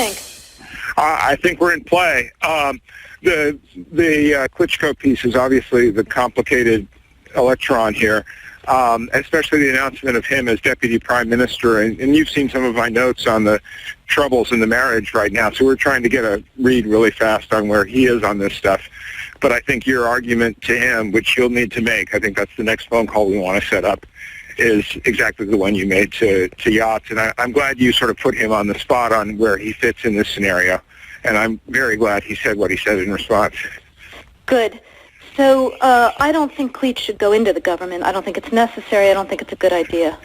think? I think we're in play. The Klitschko piece is obviously the complicated electron here, especially the announcement of him as deputy prime minister. And you've seen some of my notes on the troubles in the marriage right now. So we're trying to get a read really fast on where he is on this stuff. But I think your argument to him, which you'll need to make, I think that's the next phone call we want to set up, is exactly the one you made to Yachts. And I'm glad you sort of put him on the spot on where he fits in this scenario. And I'm very glad he said what he said in response. Good. So I don't think Klitsch should go into the government. I don't think it's necessary. I don't think it's a good idea.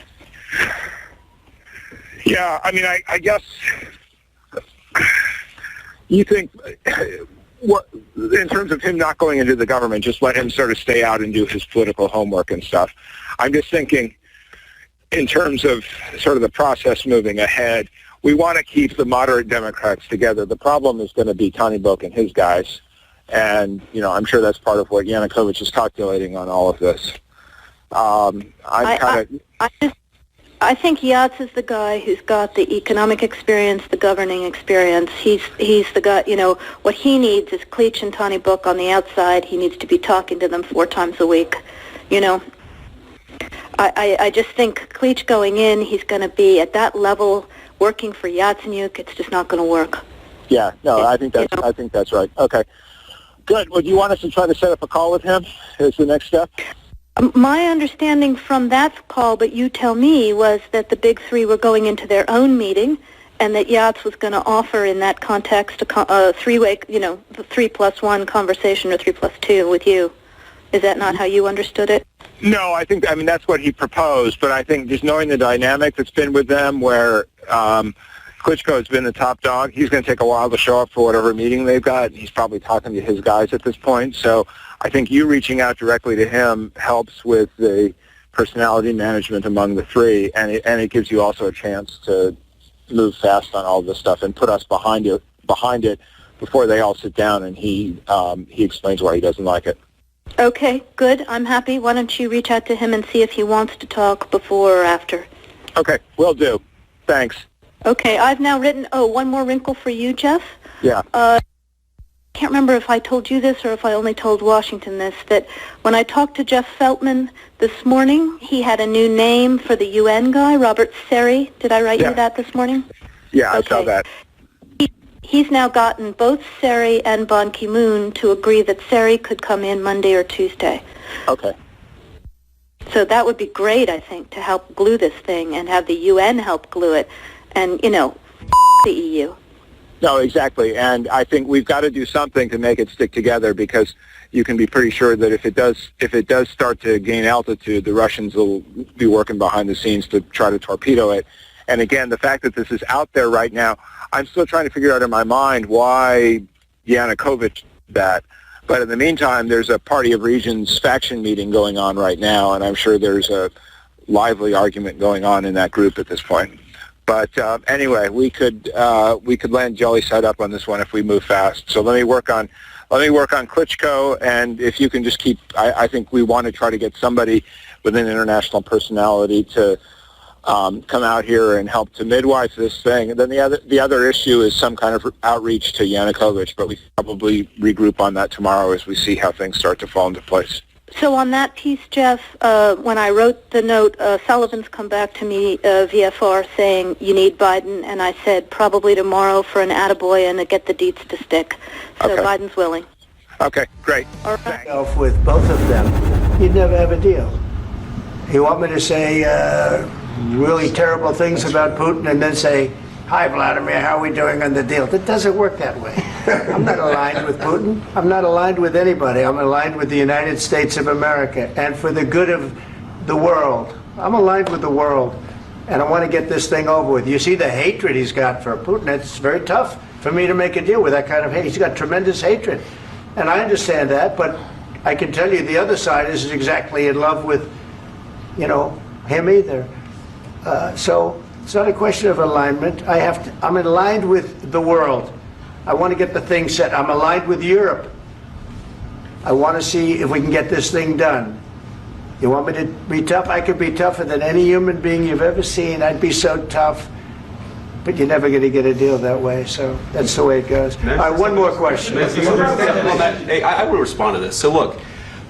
Yeah, I mean, I guess you think, what, in terms of him not going into the government, just let him sort of stay out and do his political homework and stuff. I'm just thinking in terms of sort of the process moving ahead, we want to keep the moderate Democrats together. The problem is going to be Tony and his guys. And, you know, I'm sure that's part of what Yanukovych is calculating on all of this. I think Yachts is the guy who's got the economic experience, the governing experience. He's the guy, you know, what he needs is Klitsch and Tony Book on the outside. He needs to be talking to them 4 times a week, you know. I just think Klitsch going in, he's going to be at that level working for Yatsenyuk. It's just not going to work. Yeah, no, I think that's right. Okay. Good. Well, do you want us to try to set up a call with him as the next step? My understanding from that call, but you tell me, was that the big three were going into their own meeting and that Yachts was going to offer in that context a three-way, you know, 3+1 conversation or 3+2 with you. Is that not how you understood it? No, I mean, that's what he proposed, but I think just knowing the dynamic that's been with them where Klitschko has been the top dog, he's going to take a while to show up for whatever meeting they've got. He's probably talking to his guys at this point. So I think you reaching out directly to him helps with the personality management among the three, and it gives you also a chance to move fast on all this stuff and put us behind it before they all sit down and he explains why he doesn't like it. Okay, good. I'm happy. Why don't you reach out to him and see if he wants to talk before or after? Okay, will do. Thanks. Okay, I've now written, one more wrinkle for you, Jeff. Yeah. I can't remember if I told you this or if I only told Washington this, that when I talked to Jeff Feltman this morning, he had a new name for the UN guy, Robert Seri. Did I write you that this morning? Yeah, okay. I saw that. He's now gotten both Seri and Ban Ki-moon to agree that Seri could come in Monday or Tuesday. Okay. So that would be great, I think, to help glue this thing and have the UN help glue it. And, you know, the EU. No, exactly. And I think we've got to do something to make it stick together, because you can be pretty sure that if it does start to gain altitude, the Russians will be working behind the scenes to try to torpedo it. And again, the fact that this is out there right now, I'm still trying to figure out in my mind why Yanukovych did that. But in the meantime, there's a Party of Regions faction meeting going on right now, and I'm sure there's a lively argument going on in that group at this point. But anyway, we could land jelly side up on this one if we move fast. So let me work on Klitschko, and if you can just keep, I think we want to try to get somebody with an international personality to come out here and help to midwife this thing. And then the other issue is some kind of outreach to Yanukovych, but we probably regroup on that tomorrow as we see how things start to fall into place. So on that piece, Jeff, when I wrote the note, Sullivan's come back to me, VFR, saying you need Biden, and I said probably tomorrow for an attaboy and to get the deets to stick. So okay. Biden's willing. Okay, great. All right. With both of them, you'd never have a deal. You want me to say really terrible things about Putin and then say, hi, Vladimir, how are we doing on the deal? It doesn't work that way. I'm not aligned with Putin. I'm not aligned with anybody. I'm aligned with the United States of America and for the good of the world. I'm aligned with the world, and I want to get this thing over with. You see the hatred he's got for Putin. It's very tough for me to make a deal with that kind of hate. He's got tremendous hatred, and I understand that, but I can tell you the other side isn't exactly in love with, him either. So it's not a question of alignment. I'm aligned with the world. I want to get the thing set. I'm aligned with Europe. I want to see if we can get this thing done. You want me to be tough? I could be tougher than any human being you've ever seen. I'd be so tough. but you're never going to get a deal that way. So that's the way it goes. All right, one more question. Hey, I want to respond to this. So look,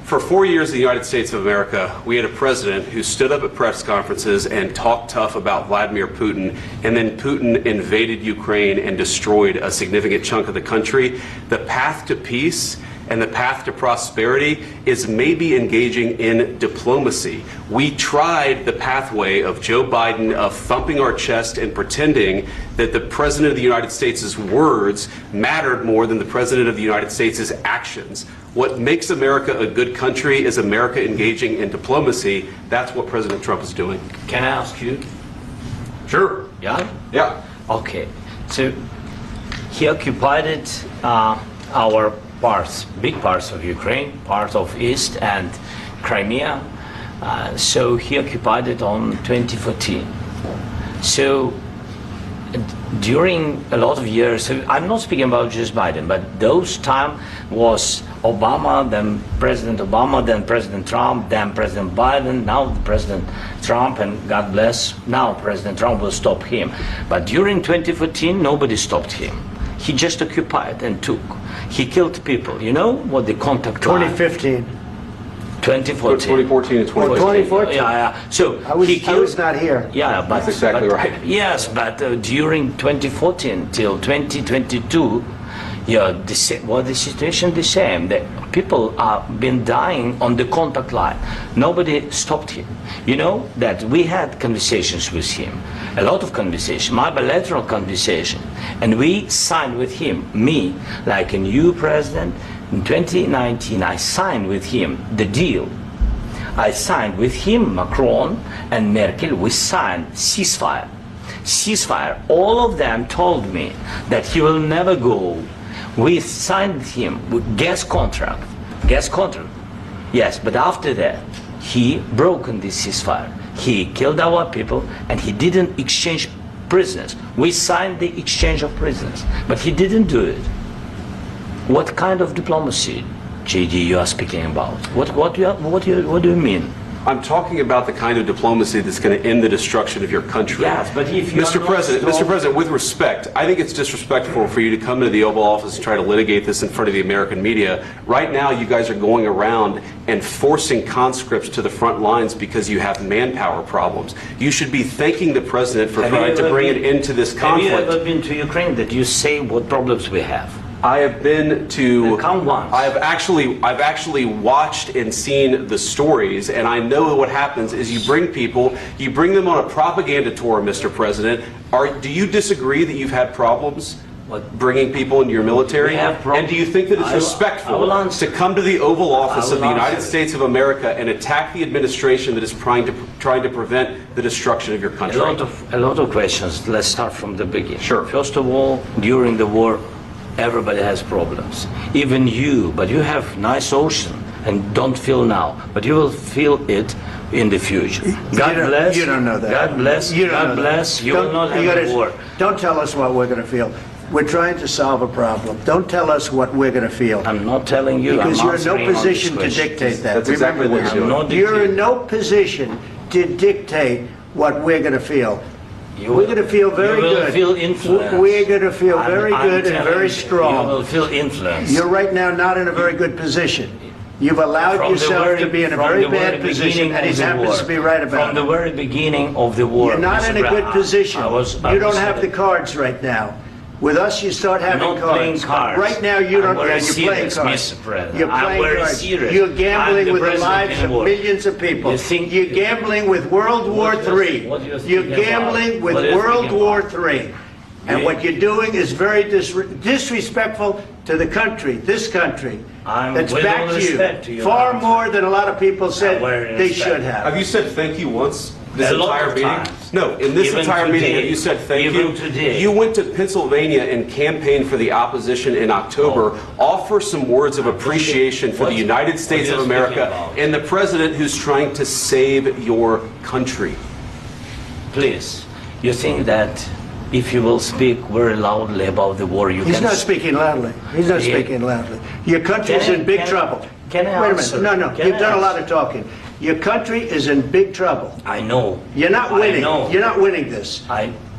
for 4 years in the United States of America, we had a president who stood up at press conferences and talked tough about Vladimir Putin, and then Putin invaded Ukraine and destroyed a significant chunk of the country. The path to peace and the path to prosperity is maybe engaging in diplomacy. We tried the pathway of Joe Biden of thumping our chest and pretending that the President of the United States' words mattered more than the President of the United States' actions. What makes America a good country is America engaging in diplomacy. That's what President Trump is doing. Can I ask you? Sure. Yeah? Yeah. Okay. So he occupied our parts, big parts of Ukraine, part of East and Crimea. So he occupied it on 2014. So during a lot of years, so I'm not speaking about just Biden, but those time was Obama, then President Obama, then President Trump, then President Biden, now President Trump, and God bless, now President Trump will stop him. But during 2014, nobody stopped him. He just occupied and took. He killed people. You know what the contact line? 2015. 2014. 2014 and 2015. 2014. Yeah. So I was, he killed, I was not here. Yeah, but That's exactly but- right. Yes, but during 2014 till 2022, yeah, the situation the same. The people have been dying on the contact line. Nobody stopped him. You know that we had conversations with him, a lot of conversation, my bilateral conversation, and we signed with him, me, like a new president. In 2019, I signed with him the deal. I signed with him, Macron and Merkel, we signed ceasefire. Ceasefire. All of them told me that he will never go. We signed with him with gas contract. Gas contract. Yes, but after that, he broken this ceasefire. He killed our people and he didn't exchange prisoners. We signed the exchange of prisoners, but he didn't do it. What kind of diplomacy, JD, you are speaking about? What do you mean? I'm talking about the kind of diplomacy that's going to end the destruction of your country. Yes, but if you Mr. President, with respect, I think it's disrespectful for you to come to the Oval Office and try to litigate this in front of the American media. Right now, you guys are going around and forcing conscripts to the front lines because you have manpower problems. You should be thanking the President for trying to bring an end to this conflict. Have you ever been to Ukraine that you say what problems we have? I have been to. Come once. I've actually watched and seen the stories, and I know what happens is you bring them on a propaganda tour, Mr. President. Do you disagree that you've had problems bringing people into your military? We have problems. And do you think that it's respectful to come to the Oval Office of the United States of America and attack the administration that is trying to prevent the destruction of your country? A lot of questions. Let's start from the beginning. Sure. First of all, during the war, everybody has problems. Even you, but you have nice ocean and don't feel now, but you will feel it in the future. God bless. You don't know that. God bless. You don't God know bless. that. You will not have a war. Don't tell us what we're going to feel. We're trying to solve a problem. Don't tell us what we're going to feel. I'm not telling you. Because I'm you're in no answering on position this to question. dictate that. That's exactly Remember what this. you're doing. I'm not You're in dictating. no position to dictate what we're going to feel. You We're going to feel very you will good. Feel influenced. We're going to feel very I'm good and telling very you, strong. You will feel influenced. You're right now not in a very good position. You've allowed From the yourself very- to be in a from very the very bad position, beginning and he of the happens war. to be right about From the it. very beginning of the war. You're not Mr. in a good Brown, position. I You don't have the cards right now. With us, you start having not playing cards. cards. Right now, you don't. I'm very You're playing serious, cards. Mr. President. You're I'm playing very cards. serious. You're I'm gambling the with the president lives in of war. millions of people. You think- You're gambling with World War What do you- III. what do you think You're about? gambling with What do you World think War about? III. And Yeah. what you're doing is very disrespectful to the country, this country. I'm That's with all backed respect to you you, far I'm- more than a lot of people said very they respect. should have. Have you said thank you once this A lot entire of meeting? times. No, in this Even entire meeting, today. have you said thank Even you? today. You went to Pennsylvania and campaigned for the opposition in October. Offer some words of appreciation for the What- United States what of are you speaking America about? and the president who's trying to save your country. Please, you think that if you will speak very loudly about the war, you He's can... not speaking loudly. He's not Yeah. speaking loudly. Your country's Can I- in big can I- trouble. can I Wait a answer? minute. No, Can you've I done a lot answer? of talking. Your country is in big trouble. I know. You're not I winning. know. You're not winning this.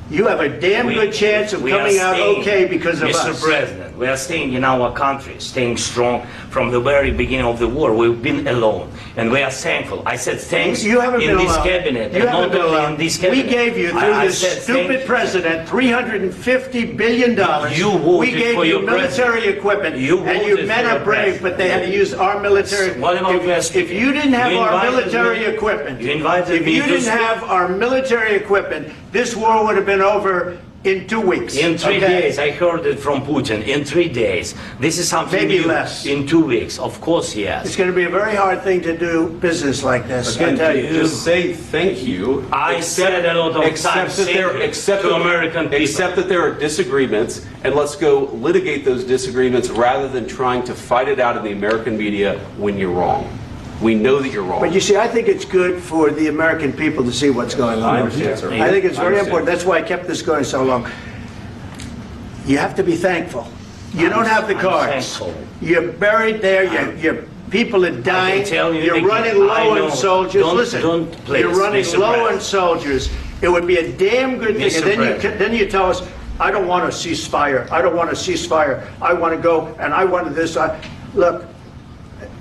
You have a damn good chance of we are coming out staying, okay because of Mr. us. President, we are staying in our country, staying strong from the very beginning of the war. We've been alone, and we are thankful. I said thanks You haven't in been this alone. cabinet, You and haven't not been only alone. in this cabinet. We gave you, through I this said stupid thank you. president, $350 billion. You voted We gave for you your military president. equipment, You and you voted men for are your brave, but they had to president. use our military. What about If you didn't have You our invited military me- equipment, You invited if me you to didn't speak. have our military equipment, this war would have been over in 2 weeks. In 3 okay? days, I heard it from Putin. In 3 days, this is something Maybe new. less. In 2 weeks, of course, It's yes. going to be a very hard thing to do business like this. I Again, tell you. just say thank you. I said a lot of Except times that thank there, you except to that- American people. Except that there are disagreements, and let's go litigate those disagreements rather than trying to fight it out in the American media when you're wrong. We know that you're wrong. But you see, I think it's good for the American people to see what's going on. I understand, sir. I think it's I very understand. important. That's why I kept this going so long. You have to be thankful. You don't have the I'm cards. thankful. You're buried there. Your people are dying. tell you You're again, running I low know. on soldiers. Don't- Listen, don't please, you're running Mr. low on President. soldiers. It would be a damn good thing. Mr. And President. then you tell us, I don't want a ceasefire. I don't want a ceasefire. I want to go and I want this. Look,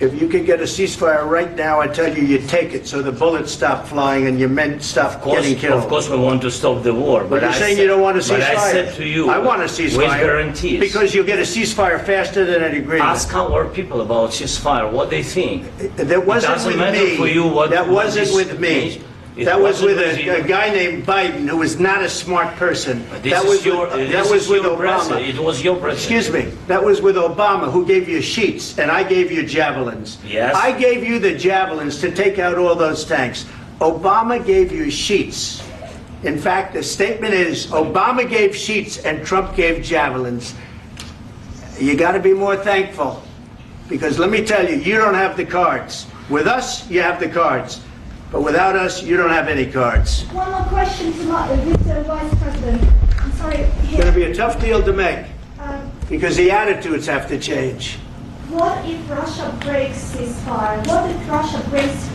if you could get a ceasefire right now, I tell you, you take it so the bullets stop flying and your men stop getting killed. Of course, we want to stop the war. But you're I saying said- you don't want a ceasefire. But I said to you, I want a ceasefire. with guarantees. Because you'll get a ceasefire faster than an agreement. Ask our people about ceasefire, what they think. That wasn't doesn't with matter me. for you what- That what wasn't this with me. means. It That was wasn't with with you. a guy named Biden who was not a smart person. This That is was your, with, this that is was with your Obama. president. It was your president. Excuse me. That was with Obama, who gave you sheets, and I gave you javelins. Yes. I gave you the javelins to take out all those tanks. Obama gave you sheets. In fact, the statement is Obama gave sheets and Trump gave javelins. You got to be more thankful, because let me tell you, you don't have the cards. With us, you have the cards. But without us, you don't have any cards. One more question to Mr. Vice President. I'm sorry. It's going to be a tough deal to make, Um, because the attitudes have to change. what if Russia breaks ceasefire? What if Russia breaks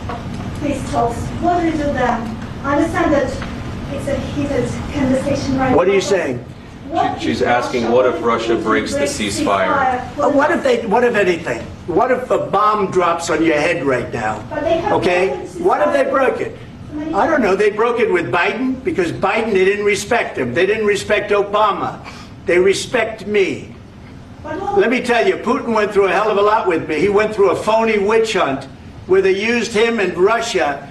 peace talks? What do we do then? I understand that it's a heated conversation right now. What are you saying? What She's if asking, what if Russia breaks the ceasefire? What if anything? What if a bomb drops on your head right now? But they have Okay? broken ceasefire. What if they broke it? Many I don't know. They broke it with Biden, because Biden, they didn't respect him. They didn't respect Obama. They respect me. But what- Let me tell you, Putin went through a hell of a lot with me. He went through a phony witch hunt where they used him and Russia.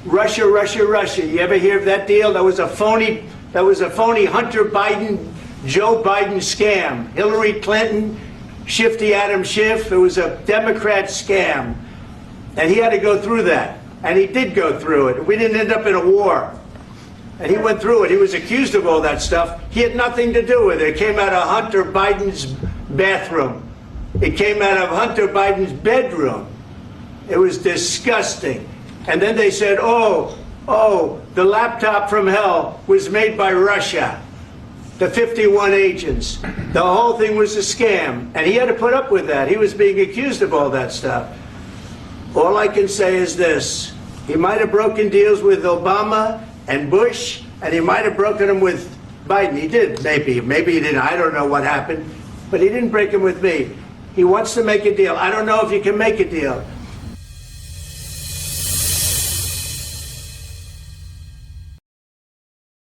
Russia. You ever hear of that deal? That was a phony Hunter Biden, Joe Biden scam. Hillary Clinton, Shifty Adam Schiff. It was a Democrat scam. And he had to go through that. And he did go through it. We didn't end up in a war. And he went through it. He was accused of all that stuff. He had nothing to do with it. It came out of Hunter Biden's bathroom. It came out of Hunter Biden's bedroom. It was disgusting. And then they said, oh, the laptop from hell was made by Russia. The 51 agents. The whole thing was a scam. And he had to put up with that. He was being accused of all that stuff. All I can say is this. He might have broken deals with Obama and Bush, and he might have broken them with Biden. He did, maybe. Maybe he didn't. I don't know what happened. But he didn't break them with me. He wants to make a deal. I don't know if you can make a deal.